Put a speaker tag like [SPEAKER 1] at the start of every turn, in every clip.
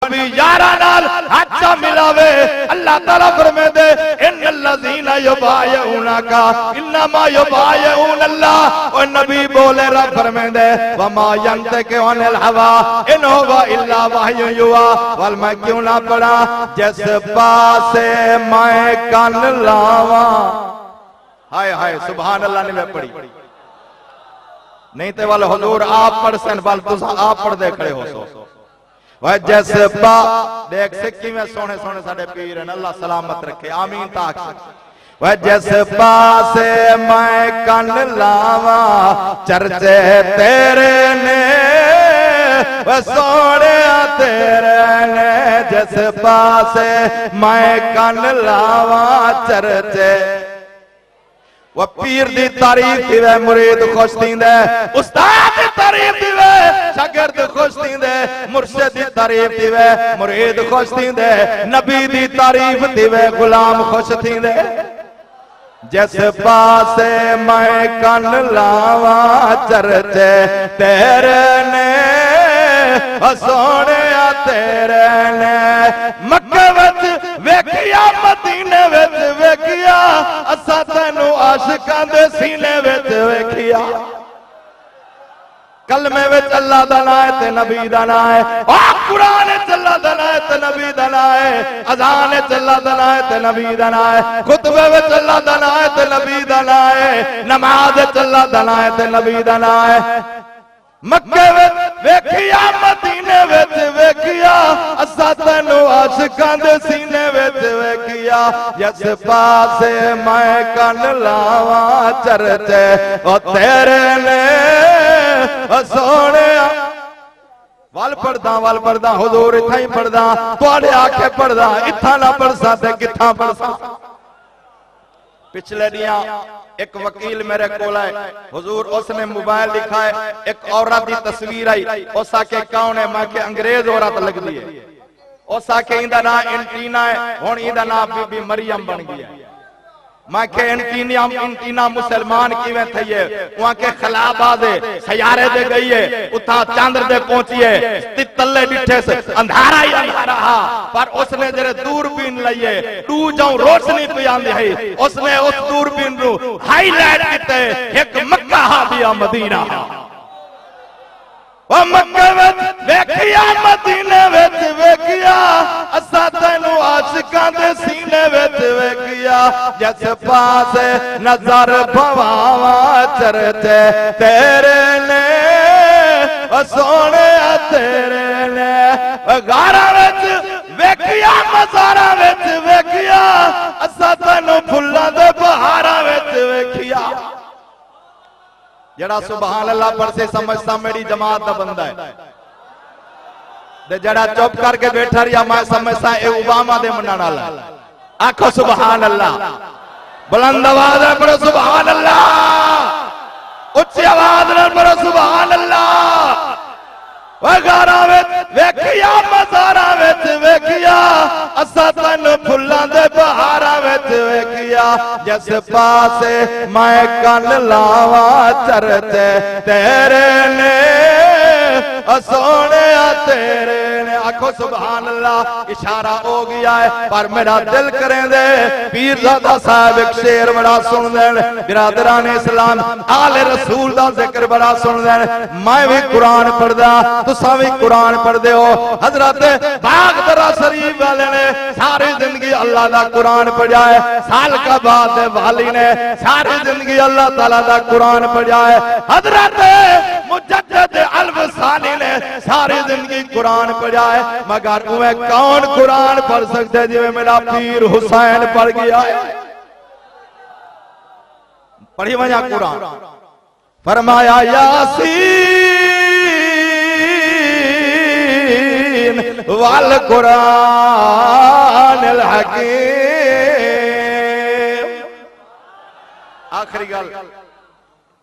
[SPEAKER 1] नबी यारा नाल हाथ मिलावे अल्लाह ताला फरमाते इन्नल्लज़ीना युबायउनका इन्नमा युबायउन अल्लाह। ओ नबी बोले रब फरमाते वमा यंतिकु अनिल हवा इन हुवा इल्ला वहयु युहा। वल मैं क्यों ना पढ़ा जिस पासे मैं कन लावा। हाय हाय सुभान अल्लाह ने मैं पढ़ी नहीं तो वाले हुजूर आप पढ़ सन वाल तुस आप पढ़ दे खड़े हो सो वह जिस पा देख सिक्की में सोने सोने साडे पीर हैं अल्लाह सलामत रखे आमीन ताक। वह जिस पासे मैं कन लावा चर्चे तेरे ने वह सोने तेरे ने जिस पासे मैं कन लावा चर्चे। वह पीर दी तारीफ दिवे मुरीद खुश थींदे उस्ताद दी तारीफ दिवे शागिर्द खुश थींदे मुर्शिद दी तारीफ दिवे मुरीद खुश थींदे नबी दी तारीफ दिवे गुलाम खुश थींदे। जिस पासे मैं कन लावा चर्चे तेरे ने सोने तेरे ने मक्के विच वेखिया मदीने विच वेखिया असा तैनू आशिकां दे सीने विच वेखिया। कलमे विच अल्लाह दा नाम है ते नबी दा नाम है ओ कुरान विच अल्लाह दा नाम है ते नबी दा नाम है अजान विच अल्लाह दा नाम है ते नबी दा नाम है खुतबे विच अल्लाह दा नाम है ते नबी दा नाम है नमाज विच अल्लाह दा नाम है ते नबी दा नाम है। मक्के विच वेखिया मदीने विच वेखिया असा तैनू आशिकां दे सीने विच वेखिया। जिस पासे मैं कन लावा चर्चे ओ तेरे ने सोने वल पढ़दा हुजूर इत्था ही पढ़दा तुहाडे आखे पढ़दा इत्था ना पढ़सा ते कित्था पढ़सा। पिछले दिया एक वकील मेरे को आए हुजूर उसने मोबाइल लिखा है एक औरत की तस्वीर आई उस आके कौन है मैं के अंग्रेज औरत लगती है उस आके इंदा नाम एंटीना है हुण इंदा नाम बीबी मरियम बन गया। मैं के एंटीना मुसलमान किवें थई है वहां के खिलाबादे सयारे दे गई है उथा चंद्र दे पहुंची है तल्ले डिठे से अंधारा ही अंधारा हा पर उसने जरे दूरबीन लईए टू जाऊं रोशनी पे आंदी है उसने उस दूरबीन नु हाईलाइट कीते एक मक्का हा दिया मदीना ओ मक्के विच वेखिया मदीने विच वेखिया असा तैनू आशिकां दे सीने विच वेखिया। जिस पासे नजर भवावा चर्चे तेरे ने ओ सोने तेरे ने गारा विच वेखिया मज़ारा विच वेखिया असा तैनू फुल्लां दे बहारां विच वेखिया। जड़ा सुभान अल्लाह पर से समझता मेरी जमात का बंदा है जड़ा चुप करके बैठा रहा मैं समझता ए ओबामा दे मनण वाला आखो सुभान अल्लाह बुलंद आवाज में पढ़ो सुभान अल्लाह उच्च आवाज में पढ़ो सुभान अल्लाह। वगारा विच वेखिया मज़ारा विच वेखिया असा तैनू फुल्लां दे बहारां विच वेखिया। जिस पासे मैं कन लावा चर्चे तेरे ने सोने तेरे ने आखो सुभान अल्लाह। इशारा हो गया है पर मेरा दिल करें दे पीरजादा साहब एक शेर बड़ा सुन देन बिरादरान इस्लाम आले रसूल दा जिक्र बड़ा सुन देन मैं भी कुरान पढ़दा तुसा भी कुरान पढ़दे हो। हजरत बागदरा शरीफ वाले ने सारी जिंदगी अल्लाह दा कुरान पढ़ा है साल का बाद वाली ने सारी जिंदगी अल्लाह ताला दा कुरान पढ़ा है। हजरत मुजद्दिद अलवसानी ने सारी जिंदगी कुरान पढ़ा है मगर वह कौन कुरान पढ़ सकते जिਵੇਂ मेरा पीर हुसैन पढ़ गया है। पढ़ी वजा कुरान फरमाया यासीन वल कुरान अल हकीम। आखिरी गल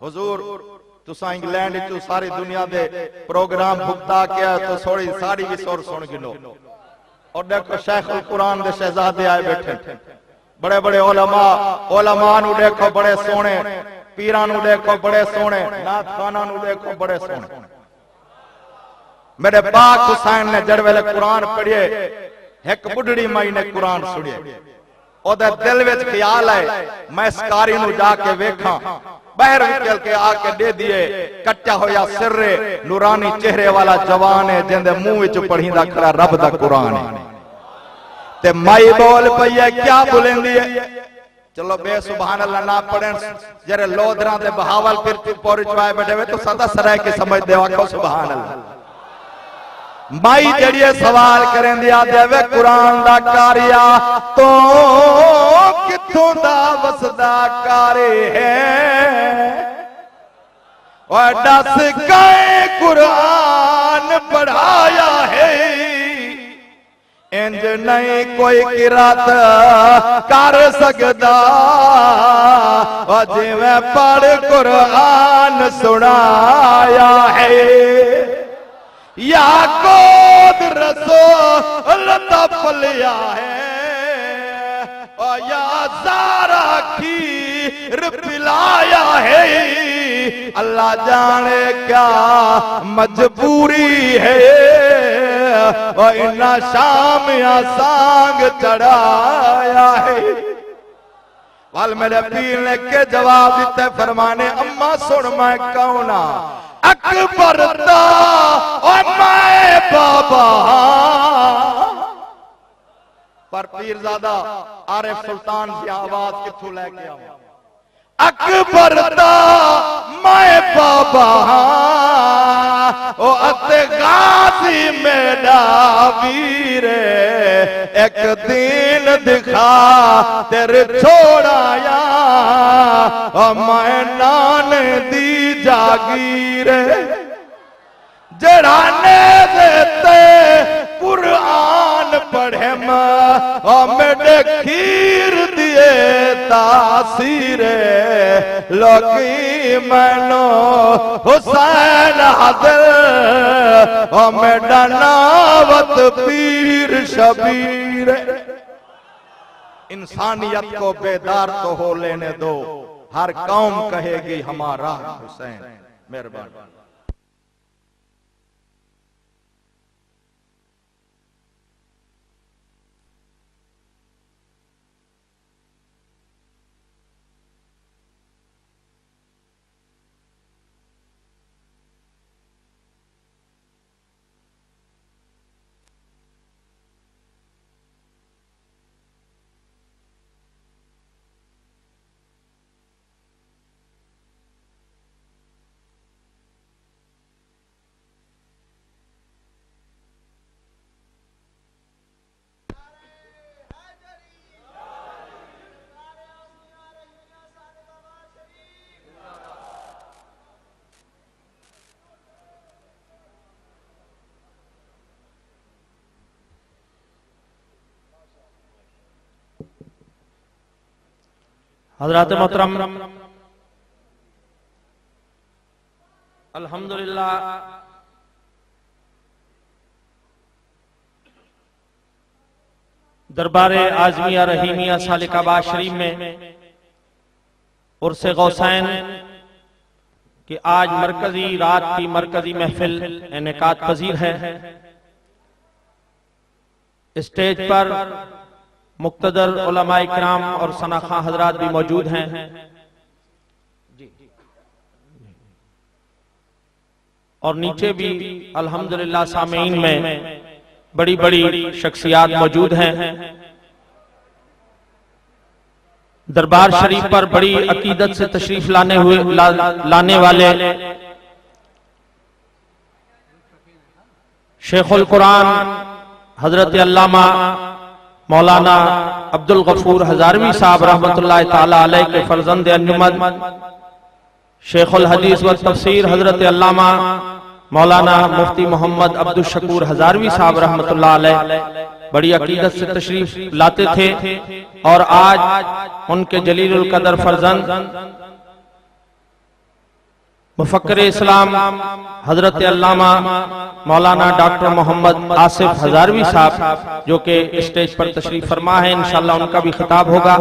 [SPEAKER 1] हुजूर तुसा इंग्लैंड चो सारी दुनिया दे प्रोग्राम भुगता किया तो थोड़ी साड़ी भी सुर सुन गिनो और देखो शेखुल कुरान दे शहजादे आए बैठे बड़े बड़े ओलमा नु देखो बड़े सोने पीरां नु देखो बड़े सोने नाथ खाना नु देखो बड़े सोने मेरे पाक हुसैन ने जड़ वेले कुरान पढ़िए एक बुढ़ड़ी माई ने कुरान सुनिए ओदे दिल विच ख्याल है मैं इस कारी नू जाके वेखां बाहर निकल के आके दे दिए कट्टा होया सिरे नूरानी चेहरे वाला जवान है जिंदे मुंह विच पढ़ींदा खड़ा रब दा कुरान है ते माई बोल पई है क्या बुलेंदी है चलो बे सुभान अल्लाह ना पढ़न जरे लोधरा दे बहावलपुर चुपोरी चवाए बैठे वे तो सदा सराय के समझ दे आखो सुभान अल्लाह माई जड़िए सवाल करें दिया देवे कुरान दा कारिया तो किथों दा वसदा कारे है और दस कई कुरान पढ़ाया है इंज नहीं कोई किरात कर सकदा जिवें पढ़ कुरान सुनाया है याकूब रसूल तपलिया है और या ज़ारा खीर पिलाया है अल्लाह जाने क्या मजबूरी है और इन्ना शाम या सांग चढ़ाया है वाल मेरे पीर ने के जवाब दिते फरमाने अम्मा सुन मैं कौना अकबर दा और मैं बाबा पर पीरजादा आरिफ सुल्तान की आवाज किथों लेके आवा अकबर दा मैं बाबा ओ अते गाजी मेरा वीर एक दिन दिखा तेरे छोड़ाया मैं नान दी जागीर जड़ाने देते कुरान पढ़े मेरे खीर दिए तासीर लोकी मैनो हुसैन हादिर मेरा नावत पीर शबीर इंसानियत को बेदार तो हो लेने दो हर कौम कहेगी हमारा हुसैन मेहरबान
[SPEAKER 2] हज़रात मोहतरम अल्हम्दुलिल्लाह दरबारे आज़मिया रहीमिया सालिकाबाद शरीफ में उर्से गौसैन कि आज मरकजी रात की मरकजी महफिल इनेकाद पजीर है। स्टेज पर मुक्तदर उलमाए किराम और सनाखा हजरात भी मौजूद हैं। और नीचे भी अल्हम्दुलिल्लाह सामीन में बड़ी बड़ी शख्सियात मौजूद हैं। दरबार शरीफ पर बड़ी अकीदत से तशरीफ लाने वाले शेखुल कुरान हजरत अल्लामा मौलाना अब्दुल गफूर हजारवी साहब रहमतुल्लाह ताला अलैह के फर्जंद अंजुमन शेखुल हदीस व तफसीर हजरत अल्लामा मौलाना मुफ्ती मोहम्मद अब्दुल शकूर हजारवी साहब रहमतुल्लाह अलैह बड़ी अकीदत से तशरीफ लाते थे और आज उनके जलीलुल कदर फर्जंद मुफक्किर इस्लाम हजरत अल्लामा मौलाना डॉक्टर मोहम्मद आसिफ हजारवी साहब जो कि स्टेज पर तशरीफ फरमा है, इंशाअल्लाह उनका भी खिताब होगा।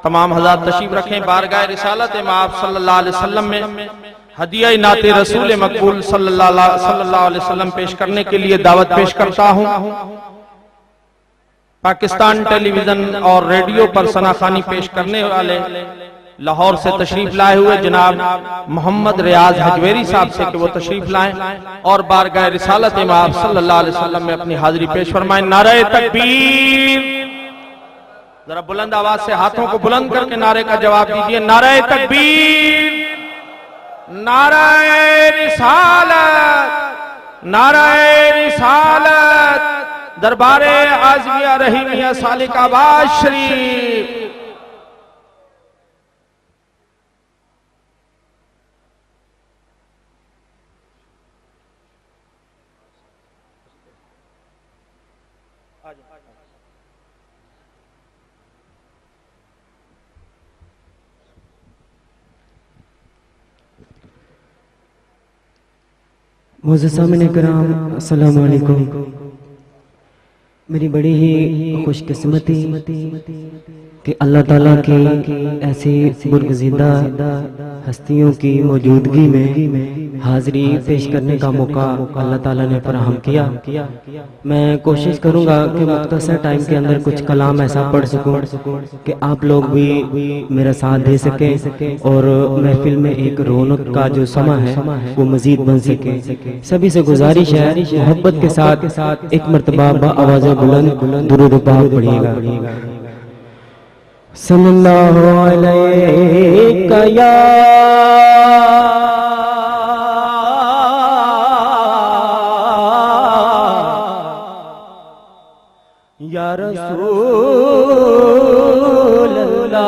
[SPEAKER 2] तमाम हज़रात तशरीफ रखें। बारगाह रिसालत माब सल्लल्लाहु अलैहि वसल्लम में हदिया नाते रसूल मकबूल सल्लल्लाहु अलैहि वसल्लम पेश करने के लिए दावत पेश करता हूं। पाकिस्तान टेलीविजन और रेडियो पर सनाखानी पेश करने वाले लाहौर से तशरीफ लाए हुए जनाब मोहम्मद रियाज हजवेरी साहब से कि वो तशरीफ लाएं और बारगाह रिसालत इमाम सल्लल्लाहु अलैहि वसल्लम में अपनी हाजिरी पेश फरमाएं। नारे तकबीर, जरा बुलंद आवाज से हाथों को बुलंद करके नारे का जवाब दीजिए। नारे तकबीर, नारे रिसालत, नारे रिसालत, दरबारे आज़मिया रहीमिया सालिकाबाद शरीफ।
[SPEAKER 3] मोअज़्ज़ज़ सामिन किराम, अस्सलामु अलैकुम। मेरी बड़ी ही खुशकिस्मती कि अल्लाह ताला की ऐसी बुर्गज़ीदा हस्तियों की मौजूदगी में हाज़िरी पेश करने का मौका अल्लाह ताला ने फराहम किया। मैं कोशिश करूँगा कि मुख्तसर टाइम के अंदर कुछ कलाम ऐसा पढ़ सकूँ कि आप लोग भी मेरा साथ दे सकें और महफिल में एक रौनक का जो समा है वो मज़ीद बन सके। सभी से गुजारिश है मोहब्बत के साथ एक मरतबा आवाज़ बुलंद दुरूद पाक पढ़िएगा। सल्लल्लाहु अलैका या रसूल अल्लाह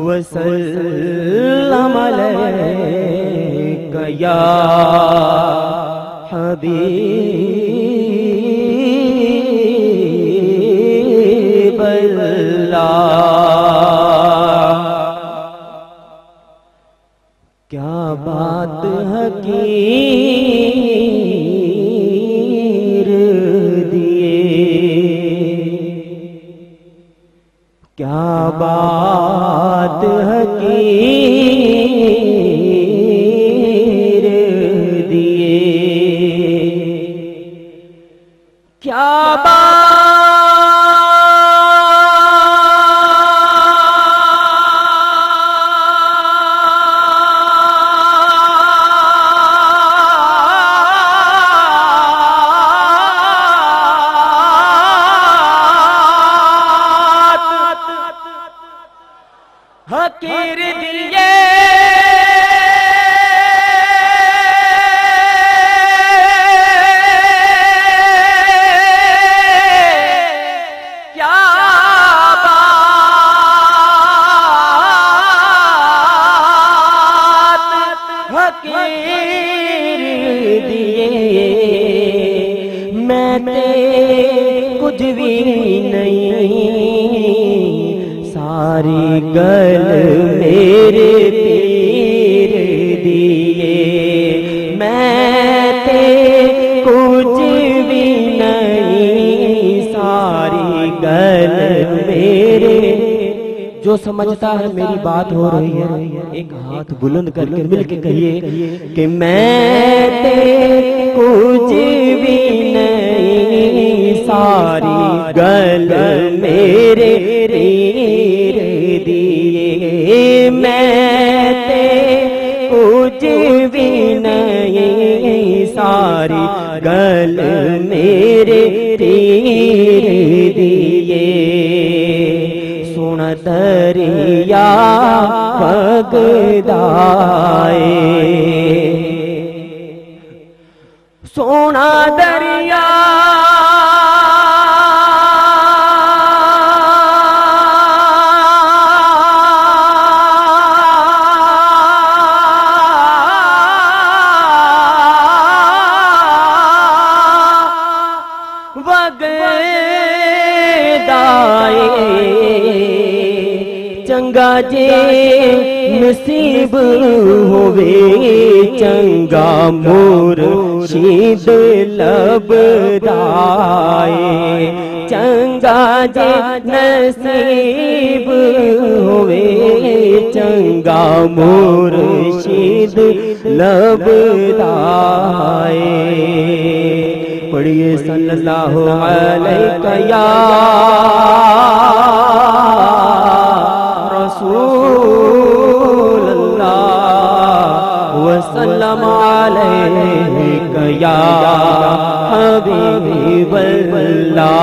[SPEAKER 3] वसल्लम अलैका या हबीब अल्लाह। क्या बात हकीर दिए, क्या बात हकीर दिए, क्या हकीर दिए, क्या बात हकीर दिए। मैं ते कुछ भी नहीं, सारी गल मेरे पीर दिए। मैं ते कुछ भी नहीं, सारी गल मेरे। जो समझता है मेरी बात हो रही है एक हाथ बुलंद करके मिलके कहिए कि मैं ते कुछ भी नहीं, सारी गल मेरे पीर दिए। मैं ते कुछ भी नहीं, सारी गल मेरे पीर दिए। सुन दरिया भगदाए, सोना दरिया चंगा जे नसीब होवे, चंगा मुर्शिद लबदाए। चंगा जे नसीब होवे चंगा मुर्शिद लबदाए। पढ़िए सल्लल्लाहु अलैहि या रसूल अल्लाह वसल्लम अलैका या हबीब अल्लाह।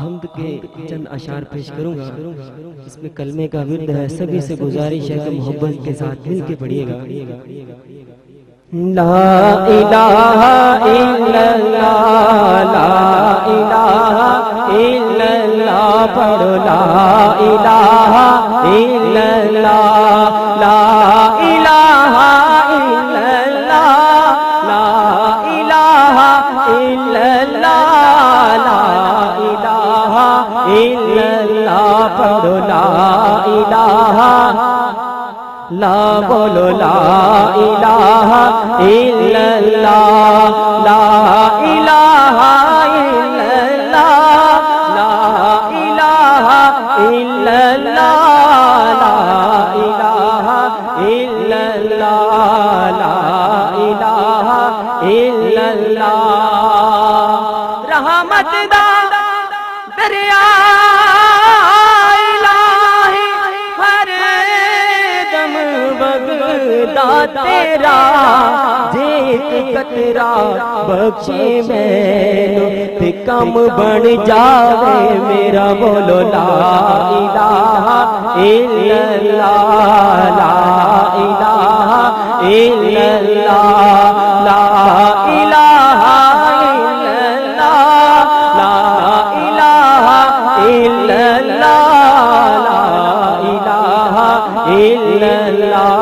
[SPEAKER 3] हमद के चंद अशार पेश करूंगा, इसमें कलमे का विर्द है। सभी से गुजारिश है कि मोहब्बत के साथ मिल के पढ़िएगा। ला इलाहा इल्लल्लाह, ला इलाहा इल्लल्लाह, पढ़ो ला इलाहा इल्लल्लाह, ला इलाहा इल्लल्लाह, ला इलाहा इल्लल्लाह, ला इलाहा इल्लल्लाह, पढ़ो ला इलाहा, ला बोलो ला इलाहा इल्लल्लाह, ला इलाहा इल्लल्लाह, ला इलाहा इल्लल्लाह, ला इलाहा इल्लल्लाह, ला इलाहा इल्लल्लाह। रहमत दा दरिया तेरा जेत कतरा बख्शे मैनू ते कम बन जावे मेरा। बोलो ला इलाहा इल्लल्लाह, ला इलाहा इल्लल्लाह, ला इलाहा इल्लल्लाह, ला इलाहा इल्लल्लाह, ला इलाहा इल्लल्लाह,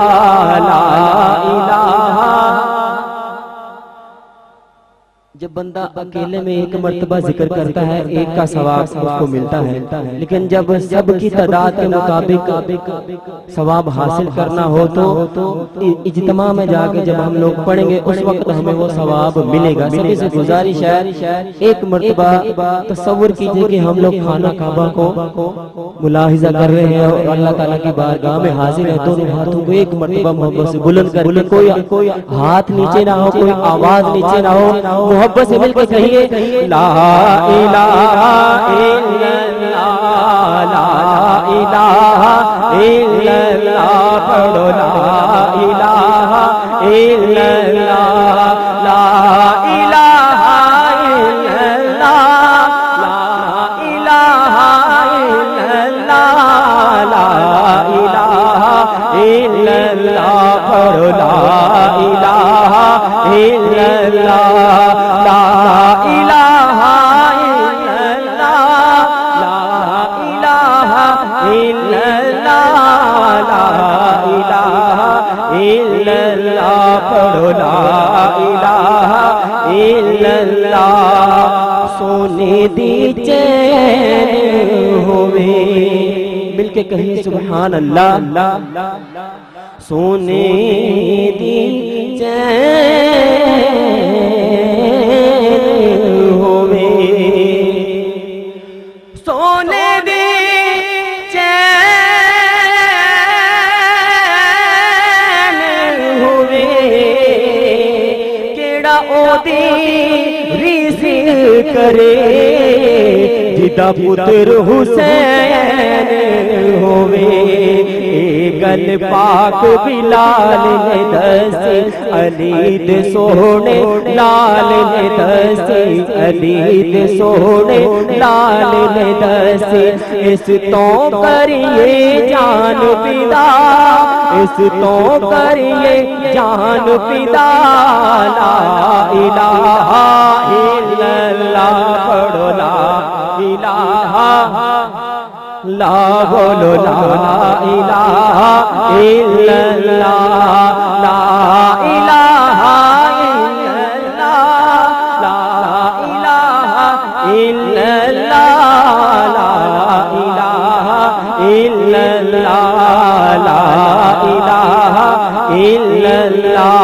[SPEAKER 3] ला इलाहा। जब बंदा अकेले में एक मर्तबा जिक्र करता है एक का सवाब उसको मिलता है, लेकिन जब सब की तादाद के मुताबिक सवाब हासिल करना हो तो इज्तिमा में जाके जब हम लोग पढ़ेंगे उस वक्त हमें वो सवाब मिलेगा। सभी से गुजारिश है एक मर्तबा तसव्वुर कीजिए कि हम लोग खाना काबा को मुलाहिजा कर रहे हैं और अल्लाह ताला की बारगाह में हाजिर है। दोनों हाथों को एक मर्तबा मोहब्बत से बुलंद करके, कोई हाथ नीचे ना हो, कोई आवाज नीचे ना हो, मोहब्बत से मिलकर कहिए ला इलाहा इल्लल्लाह, ला इलाहा इल्लल्लाह, पढ़ो ला इलाहा इल्लल्लाह, ला इलाहा इल्लल्लाह, ला इलाहा इल्लल्लाह, ला इलाहा इल्लल्लाह, पढ़ो ला इलाहा इल्लल्लाह, ला इलाहा इल्लल्लाह, ला इलाहा इल्लल्लाह, ला इलाहा इल्लल्लाह, पढ़ो ला इलाहा इल्लल्लाह। सोने दी चैन होवे, मिलके कहिए सुभान अल्लाह। सोने दी चैन होवे, सोने दी चैन होवे, केड़ा ओदी रीस करे जिदा पुत्र हुसैन होवे। गल पाक बिलाल ने दसी अली दे सोने लाल ने दसी, अली दे सोने लाल ने दसी। इस तो करिए जान पिदा, इस तो करिए जान पिदा, ला इलाहा इल्लल्लाह, पढ़ो ला इलाहा, ला बोलो ला इलाहा इल्लल्लाह, ला इलाहा इल्लल्लाह, ला इलाहा इल्लल्लाह, ला इलाहा इल्लल्लाह, ला इलाहा इल्लल्लाह।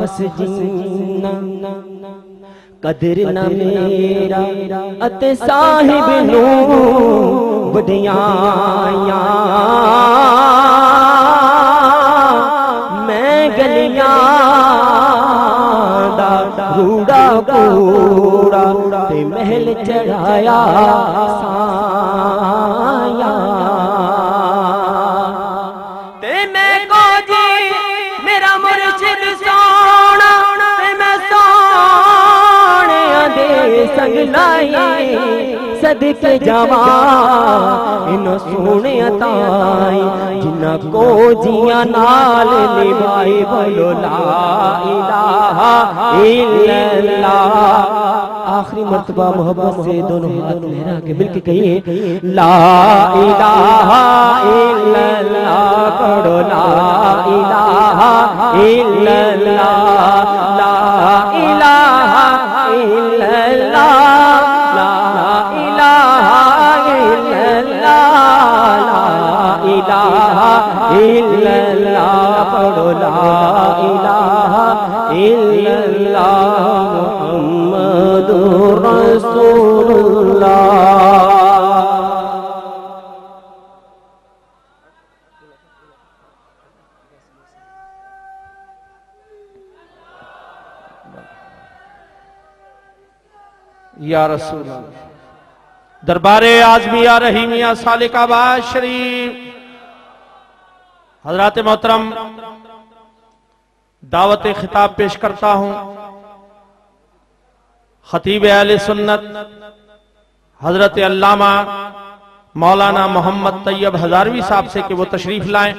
[SPEAKER 3] हस जिन्ना कदर न मेरा अते साहिब नू वडियाइयां मैं गलियां दा रूड़ा कूड़ा ते महल चढ़ाया साया ते मैं को जी मेरा मुर्शिद सोना ते मैं सोने दे संग लाई सदके जावा इन सोने ताई जिन्ना को जिया नाल निभाई बोलो ला इलाहा इल्लल्लाह। आखिरी मर्तबा मोहब्बत से दोनों हाथ लहरा के मिलके कहिए ला इलाहा इल्लल्लाह पढ़ो ला इलाहा इल्लल्लाह ला इलाहा इल्लल्लाह ला इलाहा इल्लल्लाह पढ़ो ला इलाहा इल्लल्लाह मुहम्मदुर रसूलुल्लाह।
[SPEAKER 2] या रसूल दरबारे आजमिया रहीमिया सालिकाबाद शरीफ हजरात मोहतरम दावत खिताब पेश करता हूं खतीब अहले सुन्नत हजरत अल्लामा मौलाना मोहम्मद तैयब हजारवी साहब से कि वो तशरीफ लाएं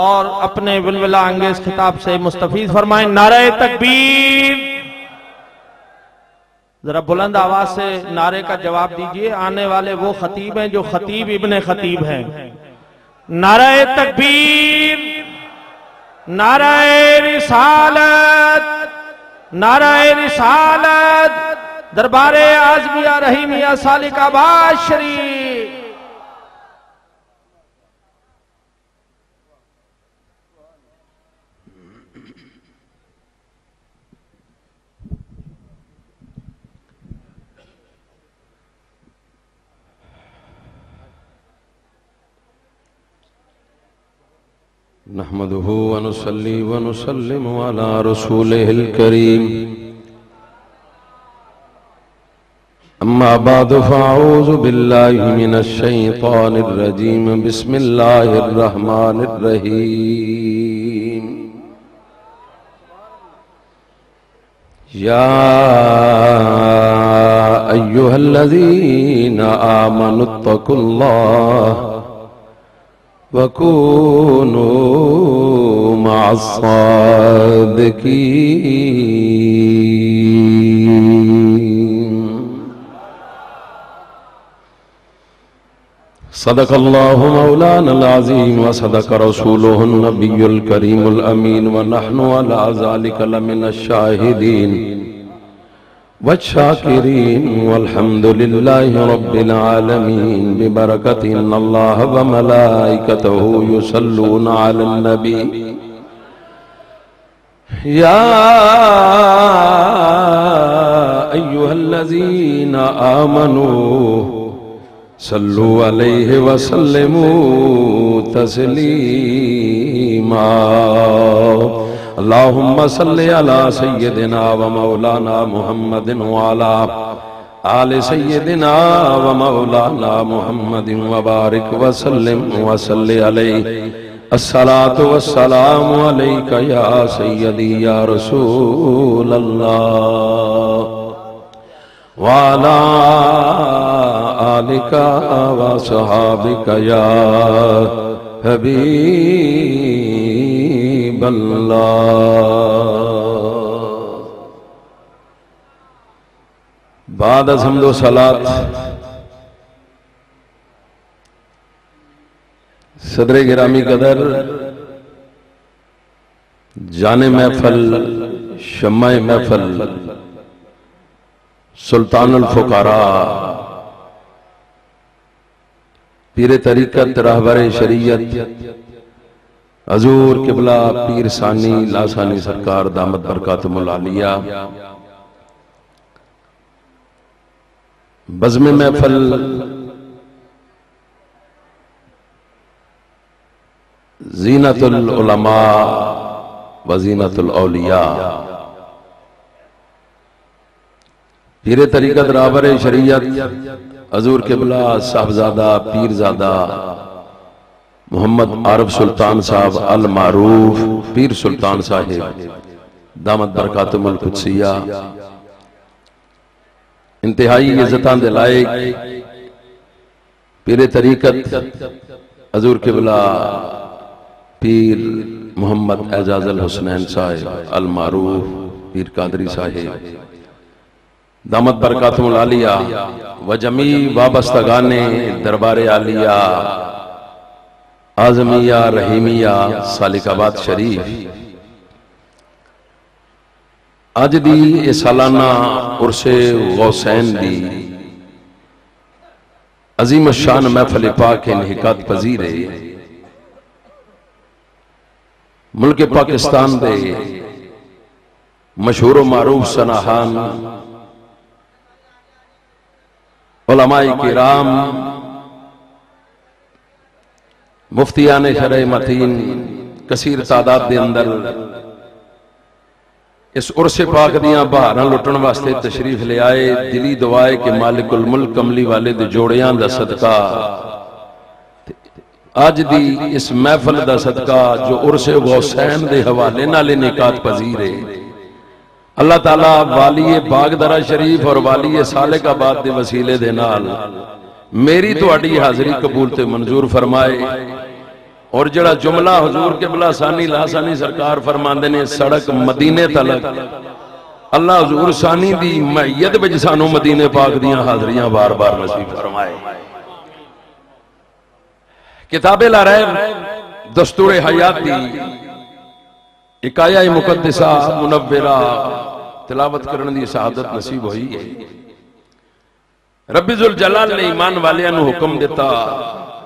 [SPEAKER 2] और अपने बिलबिला अंगेज खिताब से मुस्तफीज फरमाएं। नारे तकबीर, जरा बुलंद आवाज से नारे का जवाब दीजिए। आने वाले वो खतीब हैं जो खतीब इब्ने खतीब हैं। नारे तकबीर, नारे रिसालत, नारे रिसालत। दरबारे आजमिया रहीमिया सालिकाबाद शरीफ।
[SPEAKER 4] नहमदुहु व नुसल्ली व नुसल्लिमु अला रसूलिहिल करीम। अम्मा बादु फ़अऊज़ु बिल्लाहि मिनश शैतानिर रजीम। बिस्मिल्लाहिर रहमानिर रहीम। या अय्युहल्लज़ीना आमनुत्तकुल्लाह वकूनू मअस्सादिकीन। सदक़ल्लाहु मौलानल अज़ीम व सदक़ रसूलुहुन नबियुल करीमुल अमीन व नहनु अला ज़ालिका लमिनश शाहिदीन वश्शाकिरीन वल्हम्दुलिल्लाहि रब्बिल आलमीन। बिबरकति इन्नल्लाह व मलाइकतहु युसल्लूना अलन नबी। या अय्युहल्लज़ीना आमनू सल्लु अलैहि व सल्लिमू तस्लीमा। अल्लाहुम्मा सल्लि अला सय्यदिना व मौलाना मुहम्मदिन व अला आले सय्यदिना व मौलाना मुहम्मदिन व बारिक व सल्लिम व सल्लि अलैहि। अस्सलातु वस्सलामु अलैका या सय्यदी या रसूल अल्लाह व अला आलिका व सहाबिका या हबीब बाद हम्दो सलात सदर गिरामी कदर जाने महफल शम्माए महफल सुल्तानुल फुकारा पीर तरीकत रहबर शरीयत हजूर किबला पीर सानी लासानी सरकार दामत बरकातुहुल आलिया बज़्म महफल ज़ीनतुल उलमा व ज़ीनतुल औलिया पीर तरीक़त राहबर शरीयत हजूर किबला साहबजादा पीरजादा मोहम्मद आरफ सुल्तान साहब अल मारूफ पीर सुल्तान साहिब दामत बरकातुहुल कुद्सिया इंतहाई इज्जतां दे लायक पीर तरीक़त हजूर किबला पीर मोहम्मद एजाज अल हुसनैन साहिब अल मारूफ पीर कादरी साहिब दामत बरकातुहुल आलिया व जमी वाबस्तगाने दरबार आलिया आजमिया रहीमिया सालिकाबाद शरीफ अज दी ये सालाना उर्से गौसैन दी अजीम शान महफल पाक इनहिकात पजीर है। मुल्क पाकिस्तान दे मशहूर मारूफ सनाहान उलमाए किराम मुफ्तियान शरअ मतीन कसीर तादाद के अंदर इस उर्से पाक दियां बहारां लुटण वास्ते तशरीफ ले आए। दिली दुआए कि मालिकुल मुल्क कमली वाले दे जोड़ियां दा सदका अज दी इस महफल दा सदका जो उर्से गौसैन दे हवाले नाल निकात पजीर है। अल्लाह ताला वाली बागदरा शरीफ और वाली सालिकाबाद दे वसीले दे नाल मेरी तुहाडी हाजिरी कबूल ते मंजूर फरमाए। और जड़ा जुमला हुजूर किबला सानी लासानी सरकार फरमांदे ने सड़क मदीने तलक अल्लाह हुजूर सानी दी मैयत विच सानू मदीने पाक दियां हाजरियां बार बार नसीब फरमाए। किताबे ला रहे दस्तूर हयाती इकाया मुकद्दसा मुनव्विरा तिलावत करने की शहादत नसीब हुई है। रब्बी जुल जलाल ने ईमान वालियां नू हुक्म दिता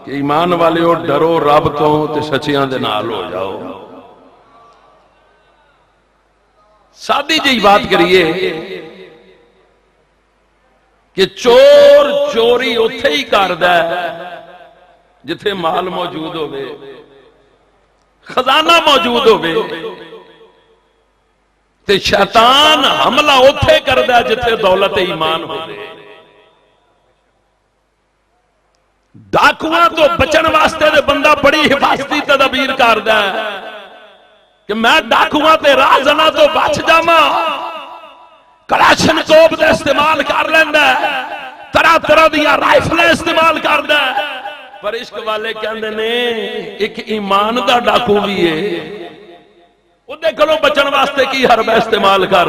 [SPEAKER 4] कि ईमान वालिओ डरो रब तो ते सच्चियां दे नाल हो जाओ। सादी जी बात करिए कि चोर चोरी उत्थे ही करदा है जिथे माल मौजूद होवे, खजाना मौजूद होवे, ते शैतान हमला उत्थे करदा है जिथे दौलत ईमान होवे। डाकुआं तो बचन वास्ते दे बंदा बड़ी हिफाजती तदबीर करदा है कि मैं डाकुआं ते राजना तो बच जावां। कलाशनकोव दा इस्तेमाल कर लैंदा है, तरह तरह दियां राइफलें इस्तेमाल करदा है। पर इश्क वाले कहंदे ने एक ईमान दा डाकू भी है, उहदे कोलों बचन वास्ते की हरबा इस्तेमाल कर।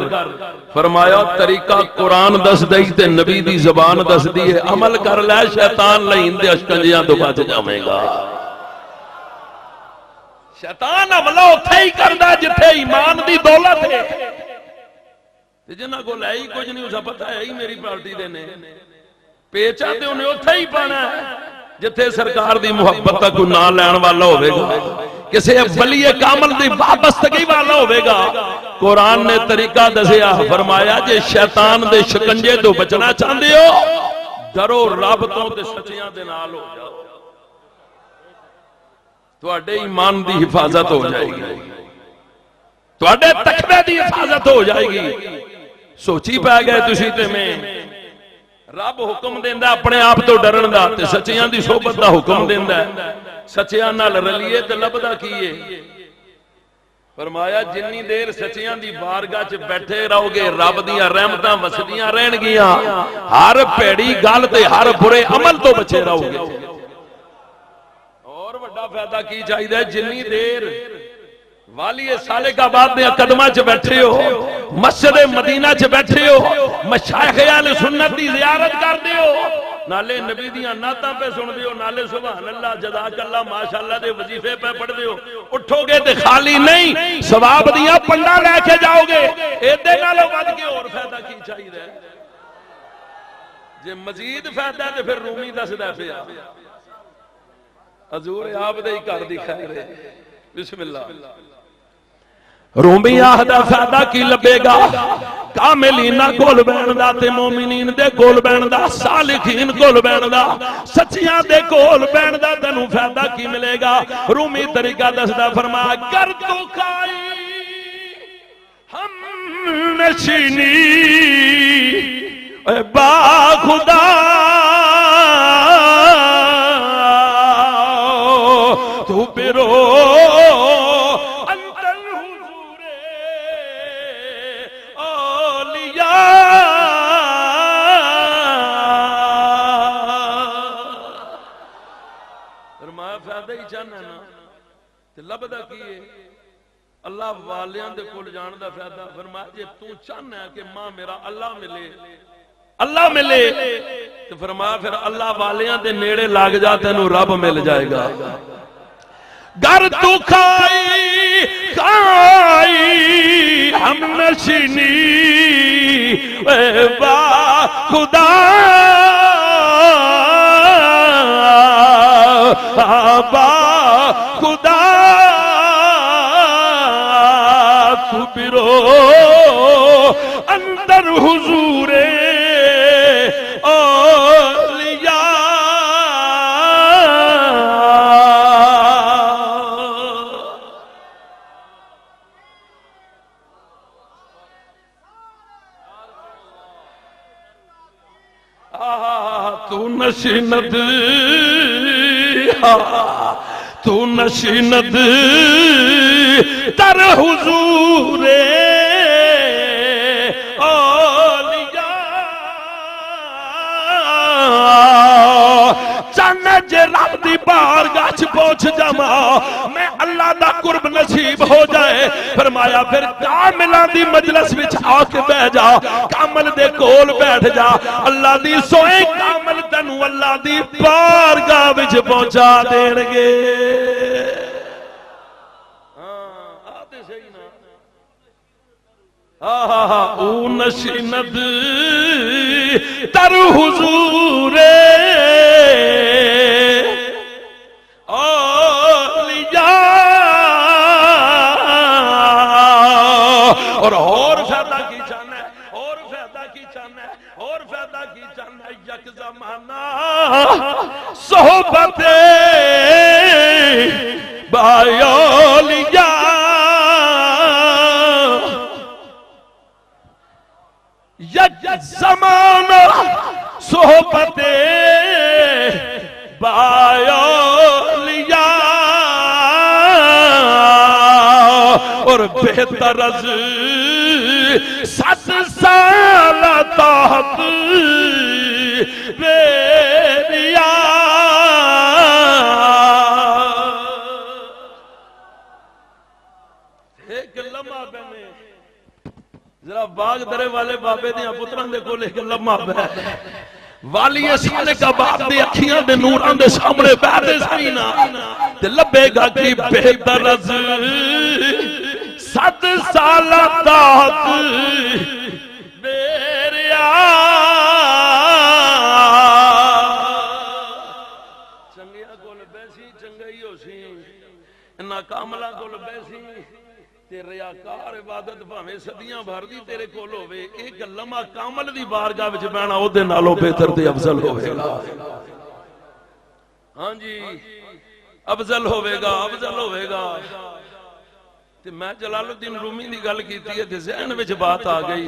[SPEAKER 4] फरमाया तरीका कुरान दस दई ते नबी दी जबान दस दी है, अमल कर लै शैतान लईन दे अशकंजियां तो बच जावेगा। शैतान हमला उत्थे ही करदा जिथे ईमान दी दौलत है। ते जिन्हां कोल है ही कुछ नहीं, उसा पता है ही मेरी पार्टी दे ने पेचा ते उन्हें उत्थे ही पाना है जिथे सरकार दी मुहब्बत का कोई ना लैण वाला होवेगा, किसी वलीए कामल दी वाबस्तगी वाला होवेगा। कुरान ने तरीका दसिया, फरमाया जे शैतान दे शिकंजे तो बचना चाहते हो डरो रब तो ते सच्चियां दे नाल हो जाओ, तुहाडे ईमान दी हिफाजत हो जाएगी, तुहाडे तकवे दी हिफाजत हो जाएगी। सोची पै गए तुसी ते मैं, रब हुक्म देंदा अपने आप तो डरन दा ते सच्चियां दी सोबत दा हुक्म देंदा है। सच्चियां नाल रलिए ते लभदा की है? फरमाया जिन्नी देर सच्चियां दी बारगाह च बैठे रहोगे रब दियां रहमतां वसदियां रहणगियां, हर भैड़ी गल ते हर बुरे अमल तो बचे रहोगे। और वड्डा फायदा की चाहिए? जिन्नी देर वाली सालिकाबाद दे कदमां च बैठे हो, मस्जिद मदीना च बैठे हो, मशाइख अहले सुन्नत दी ज़ियारत करदे हो, नाले नबी दियां नातां पे सुनदे हो, नाले सुभान अल्लाह जज़ाकल्लाह माशाअल्लाह दे वजीफे पे पढ़दे हो, उठोगे ते खाली नहीं सवाब दियां पंडा लेके जाओगे। एदे नालों वध के होर फायदा की चाहिए? जे मजीद फायदा ते फिर रूमी दसदा पिया हजूर आप दे ही घर दी खैर है। बिस्मिल्लाह। रूमी आखदा फायदा की लभेगा कामिलीना कोल बैण दा ते मोमिनीन दे कोल बैण दा, सालिहीन कोल बैण दा, सच्चियां दे कोल बैण दा तैनूं फायदा की मिलेगा। रूमी तरीका दसदा फरमाया कर तू खाई हम नशीनी बा खुदा तू पिरो लभदा की है अल्लाह वालियां दे कोल जाण दा फायदा। फरमाया जे तू चाहना है कि मां मेरा अल्लाह मिले तो फरमाया फिर अल्लाह वालियां दे नेड़े लग जा तेनू रब मिल जाएगा। घर तू खाई हम नशीनी बा खुदा बा खुदा तू पिरो अंदर हुजूरे औलिया। तू नशीनद तू नशीनद तर हुजूरे औलिया। चन्न जे रब दी बारगाह च पहुंच जावा मैं अल्लाह दा कुर्ब नसीब हो जाए। फरमाया फिर कामिलां दी मजलिस विच आके बैठ जा, कामल दे कोल बैठ जा। अल्लाह दी सोए कामल तैनू अल्लाह दी बारगाह विच पहुंचा देणगे। ओ नशीनद तर हुजूरे औलिया। और फायदा की चाहना है, और फायदा की चाहना है, और फायदा की चाहना है। यक जमाना सोहबते बायोलिया। यक जमाना सोहबते बायोलिया। और बेहतर 7 साल ताहत बेरिया। एक लम्हा बने जरा बाग दरे वाले बाबे दियां पुत्रां दे कोल एक लम्हा बे वालिए साले का बाप दे अखियां दे नूरां दे सामने बैठे सही ना ते लभेगा कि बेहतर 7 साल ताहत बेरिया। चंगिया कोल बैसी चंगाई होसी, इन्ना कामला कोल बैसी ते रियाकार इबादत भावें सदियां भर दी तेरे कोल होवे, एक लम्हा कामल दी बारगाह विच बैठना ओदे नालों बेहतर ते अफजल होवेगा। हां जी अफजल होवेगा, अफजल होवेगा। ते मैं जलालुद्दीन रूमी दी गल कीती है ते ज़हन विच बात आ गई